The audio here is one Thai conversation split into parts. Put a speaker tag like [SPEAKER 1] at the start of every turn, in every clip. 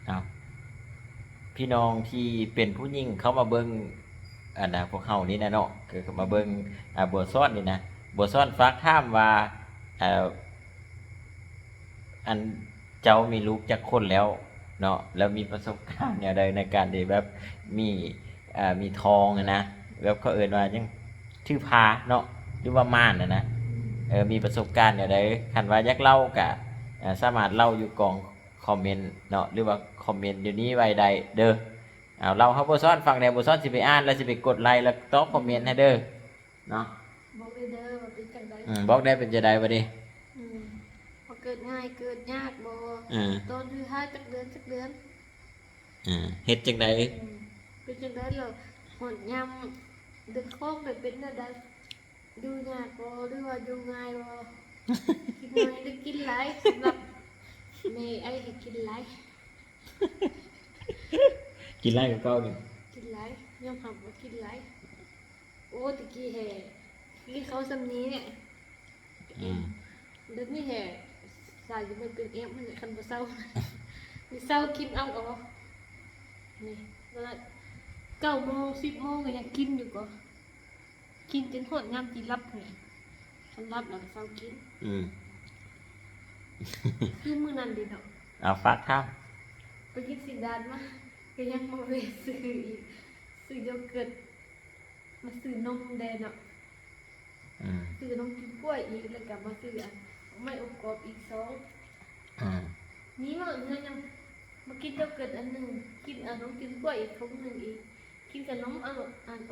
[SPEAKER 1] อ้าวพี่น้องที่เป็นผู้หญิงเขามาเบิ่งอันนะพวกเฮานี่นะเนาะคือเขามาเบิ่งบัวซ้อนนี่นะบัวซ้อนฝากถามว่าอ่าอันเจ้ามีลูกจักคนแล้วเนาะแล้วมีประสบการณ์แนวใดในการที่แบบมีมีทองอะนะแบบเขาเอิ้นว่าจังชื่อพาเนาะหรือว่าม่านนะมีประสบการณ์แนวใดคันว่าอยากเล่าก็สามารถเล่าอยู่กล่องคอมเมนต์เนาะหรือว่าคอมเมนต์อยู่นี้ไว้ได้เด้อเอาเราเฮาบ่ซ้อนฟังแนวบ่ซ้อนสิไปอ่านแล้วสิไปกดไลค์แล้วตอบคอมเมนต์ให้เด้อเนาะ
[SPEAKER 2] บอกเลยเด้อว่าเป็นจังได
[SPEAKER 1] บอกได้เป็นจังได๋บัดนี้
[SPEAKER 2] อืมบ่เกิดง่ายเกิดยากบ่ต้นคือ5จักเดือน
[SPEAKER 1] เฮ็ดจังได๋
[SPEAKER 2] เป็นจังได๋ล่ะหดยามดึกโคกได้เป็นแนวใดดูยากบ่หรือว่าดูง่ายบ่กินน้อยหรือกินหลายสำหรับแม่ไอ้ให้กินหลาย
[SPEAKER 1] กินไรกับเก่านี่
[SPEAKER 2] กินหลายยอมรับว่ากินหลายโอ้ตะกี้แห่กินเขาซำนี้เนี่ยเดี๋ยวนี้แห่สายจะไม่เป็นเอฟมันคันบ่เศร้ามีเศร้ากินเอานี่เวลา9 โมง 10 โมงก็ยังกินอยู่ก็กินจนหดยามสิหลับนี่คันหลับแล้วก็เศร้ากินคือมื้อนั้นดิเนาะ
[SPEAKER 1] เอาฝากถาม
[SPEAKER 2] ไปกินสิดานมาก็ยังมาเวะซื้ออีกซื้อโยเกิร์ตมาซื้อนมแดงเนาะซื้อนมกินกล้วยอีกแล้วก็มาซื้อไม่อบกรอบอีก2นี่ว่าเงินยังมากินโยเกิร์ตอันหนึ่งกินนมกินกล้วยอีกถุงหนึ่งอีกกินกับนมอ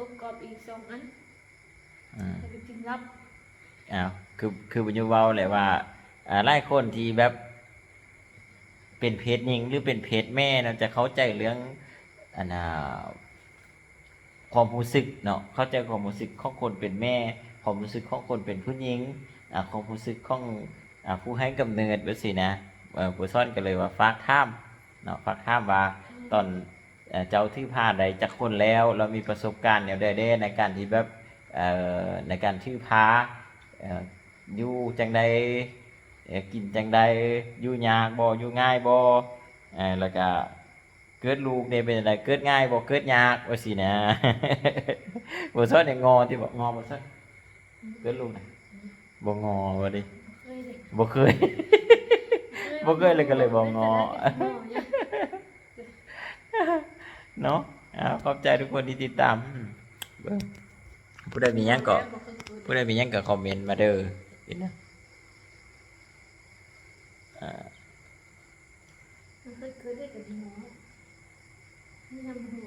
[SPEAKER 2] บกรอบอีก2 อันแล้วก็กินรับ
[SPEAKER 1] อ้าวคือบุญเว้าแหละว่าหลายคนที่แบบเป็นเพศหญิงหรือเป็นเพศแม่เนาะจะเข้าใจเรื่องอันความรู้สึกเนาะเข้าใจความรู้สึกของคนเป็นแม่ความรู้สึกของคนเป็นผู้หญิงความรู้สึกของผู้ให้กำเนิดว่าสินะผู้ซ่อนก็เลยว่าฝากถามเนาะฝากถามว่าตอนเจ้าที่พาใดจักคนแล้วเรามีประสบการณ์แนวใดในการที่แบบในการที่พาอยู่จังใดกินจังใดอยู่ยากบ่อยู่ง่ายบ่แล้วก็เกิดลูกเนี่ยเป็นอะไรเกิดง่ายบ่เกิดยากว่าสินะบ่ซ้อนเนี่ยงอที่บอกงอบ่ซ้อนเกิดลูกน่ะบ่งอว่าดิบ่เคยบ่เคยเลยก็เลยบ่งอเนาะขอบใจทุกคนที่ติดตามผู้ใดมีหยังก็คอมเมนต์มาเด้อเห็นนะ
[SPEAKER 2] เคยได้กับหมอไม่ทำหัว